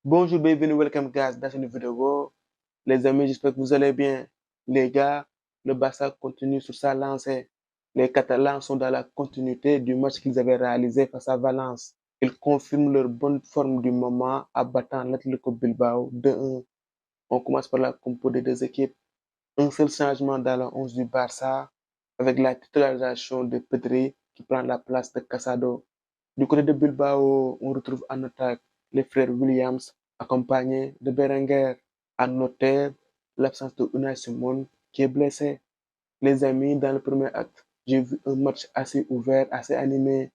Bonjour, bienvenue, welcome guys dans cette vidéo. Les amis, j'espère que vous allez bien. Les gars, le Barça continue sur sa lancée. Les Catalans sont dans la continuité du match qu'ils avaient réalisé face à Valence. Ils confirment leur bonne forme du moment en battant l'Atlético Bilbao 2-1. On commence par la compo des deux équipes. Un seul changement dans le 11 du Barça avec la titularisation de Pedri qui prend la place de Casado. Du côté de Bilbao, on retrouve en attaque les frères Williams accompagnés de Berenguer. À noter l'absence de Unai Simon qui est blessé. Les amis, dans le premier acte, j'ai vu un match assez ouvert, assez animé,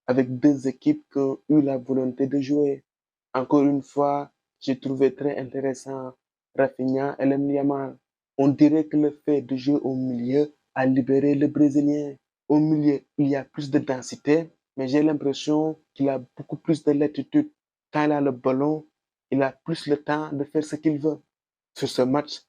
avec deux équipes qui ont eu la volonté de jouer. Encore une fois, j'ai trouvé très intéressant Rafinha et Lamine Yamal. On dirait que le fait de jouer au milieu a libéré le Brésilien. Au milieu, il y a plus de densité, mais j'ai l'impression qu'il a beaucoup plus de latitude. Quand il a le ballon, il a plus le temps de faire ce qu'il veut. Sur ce match,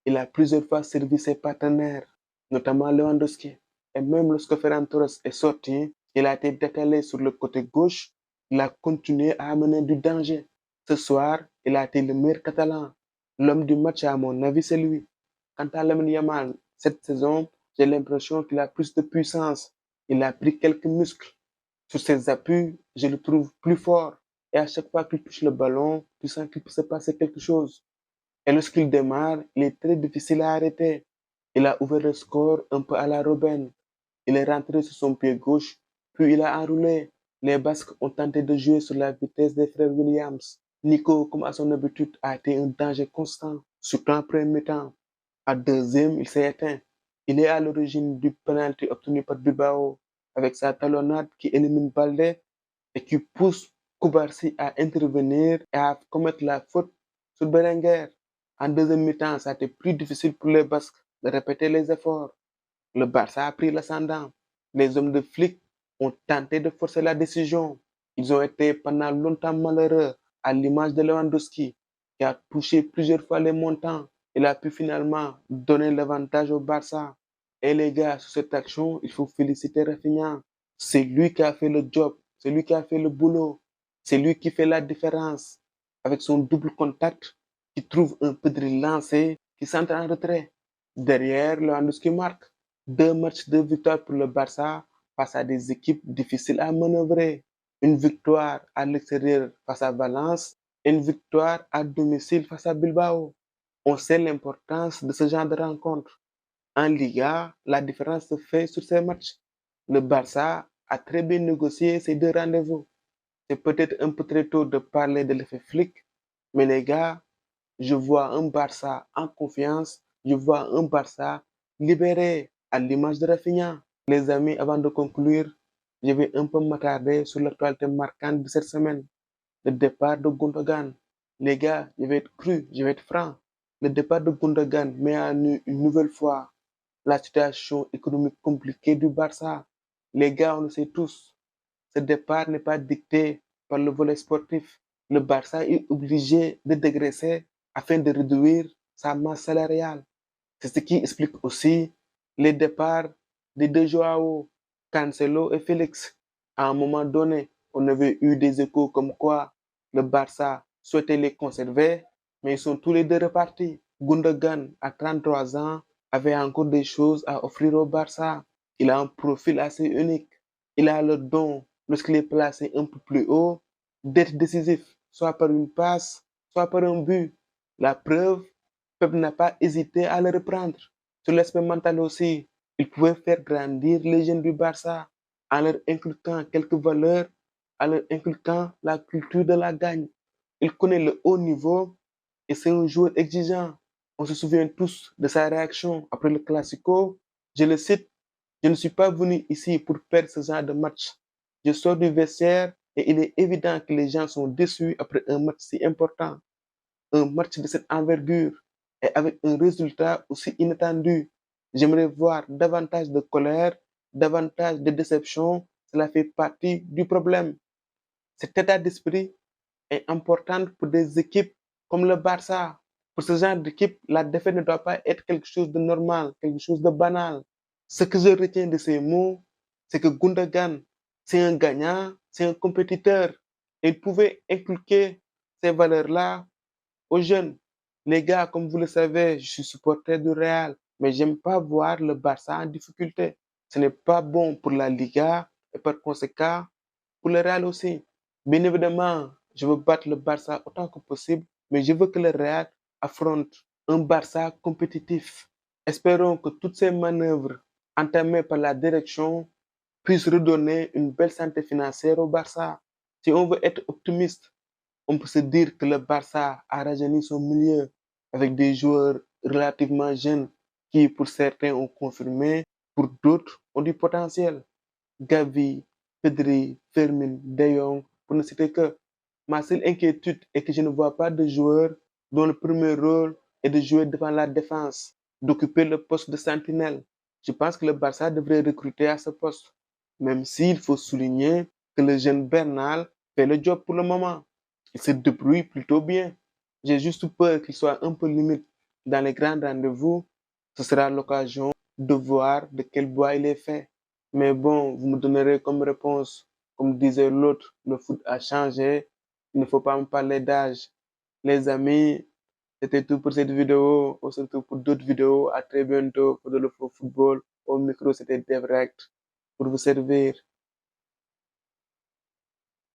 il a plusieurs fois servi ses partenaires, notamment Lewandowski. Et même lorsque Ferran Torres est sorti, il a été décalé sur le côté gauche. Il a continué à amener du danger. Ce soir, il a été le meilleur catalan. L'homme du match, à mon avis, c'est lui. Quant à Lamine Yamal, cette saison, j'ai l'impression qu'il a plus de puissance. Il a pris quelques muscles. Sur ses appuis, je le trouve plus fort. Et à chaque fois qu'il touche le ballon, tu sens qu'il peut se passer quelque chose. Et lorsqu'il démarre, il est très difficile à arrêter. Il a ouvert le score un peu à la Robben. Il est rentré sur son pied gauche, puis il a enroulé. Les Basques ont tenté de jouer sur la vitesse des frères Williams. Nico, comme à son habitude, a été un danger constant, surtout en premier mi-temps. À deuxième, il s'est éteint. Il est à l'origine du penalty obtenu par Bilbao, avec sa talonnade qui élimine Balde et qui pousse Koubarsi à intervenir et à commettre la faute sur Berenguer. En deuxième mi-temps, ça a été plus difficile pour les Basques de répéter les efforts. Le Barça a pris l'ascendant. Les hommes de flic ont tenté de forcer la décision. Ils ont été pendant longtemps malheureux, à l'image de Lewandowski, qui a touché plusieurs fois les montants. Il a pu finalement donner l'avantage au Barça. Et les gars, sur cette action, il faut féliciter Rafinha. C'est lui qui a fait le job, c'est lui qui a fait le boulot, c'est lui qui fait la différence. Avec son double contact, qui trouve un peu de lancé, qui s'entre en retrait. Derrière, Lewandowski marque. Deux matchs de victoire pour le Barça face à des équipes difficiles à manœuvrer. Une victoire à l'extérieur face à Valence et une victoire à domicile face à Bilbao. On sait l'importance de ce genre de rencontre. En Liga, la différence se fait sur ces matchs. Le Barça a très bien négocié ces deux rendez-vous. C'est peut-être un peu très tôt de parler de l'effet flic, mais les gars, je vois un Barça en confiance, je vois un Barça libéré à l'image de Rafinha. Les amis, avant de conclure, je vais un peu m'attarder sur l'actualité marquante de cette semaine, le départ de Gundogan. Les gars, je vais être cru, je vais être franc. Le départ de Gundogan met à nu une nouvelle fois la situation économique compliquée du Barça. Les gars, on le sait tous, ce départ n'est pas dicté par le volet sportif. Le Barça est obligé de dégraisser afin de réduire sa masse salariale. C'est ce qui explique aussi les départs des deux Joao, Cancelo et Félix. À un moment donné, on avait eu des échos comme quoi le Barça souhaitait les conserver, mais ils sont tous les deux repartis. Gundogan, à 33 ans, avait encore des choses à offrir au Barça. Il a un profil assez unique. Il a le don, lorsqu'il est placé un peu plus haut, d'être décisif, soit par une passe, soit par un but. La preuve, Pep n'a pas hésité à le reprendre. Sur l'aspect mental aussi, il pouvait faire grandir les jeunes du Barça en leur inculquant quelques valeurs, en leur inculquant la culture de la gagne. Il connaît le haut niveau et c'est un joueur exigeant. On se souvient tous de sa réaction après le Classico. Je le cite, je ne suis pas venu ici pour perdre ce genre de match. Je sors du vestiaire et il est évident que les gens sont déçus après un match si important, un match de cette envergure et avec un résultat aussi inattendu. J'aimerais voir davantage de colère, davantage de déception. Cela fait partie du problème. Cet état d'esprit est important pour des équipes comme le Barça. Pour ce genre d'équipe, la défaite ne doit pas être quelque chose de normal, quelque chose de banal. Ce que je retiens de ces mots, c'est que Gundogan, c'est un gagnant, c'est un compétiteur. Il pouvait inculquer ces valeurs-là aux jeunes. Les gars, comme vous le savez, je suis supporter du Real, mais j'aime pas voir le Barça en difficulté. Ce n'est pas bon pour la Liga et par conséquent pour le Real aussi. Bien évidemment, je veux battre le Barça autant que possible, mais je veux que le Real affronte un Barça compétitif. Espérons que toutes ces manœuvres entamées par la direction puissent redonner une belle santé financière au Barça. Si on veut être optimiste, on peut se dire que le Barça a rajeuni son milieu avec des joueurs relativement jeunes qui, pour certains, ont confirmé, pour d'autres, ont du potentiel. Gavi, Pedri, Fermin, De Jong, pour ne citer que. Ma seule inquiétude est que je ne vois pas de joueur dont le premier rôle est de jouer devant la défense, d'occuper le poste de sentinelle. Je pense que le Barça devrait recruter à ce poste, même s'il faut souligner que le jeune Bernal fait le job pour le moment. Il se débrouille plutôt bien. J'ai juste peur qu'il soit un peu limite dans les grands rendez-vous. Ce sera l'occasion de voir de quel bois il est fait. Mais bon, vous me donnerez comme réponse, comme disait l'autre, le foot a changé. Il ne faut pas me parler d'âge. Les amis, c'était tout pour cette vidéo. On se retrouve pour d'autres vidéos. À très bientôt pour de le football. Au micro, c'était Devrect pour vous servir.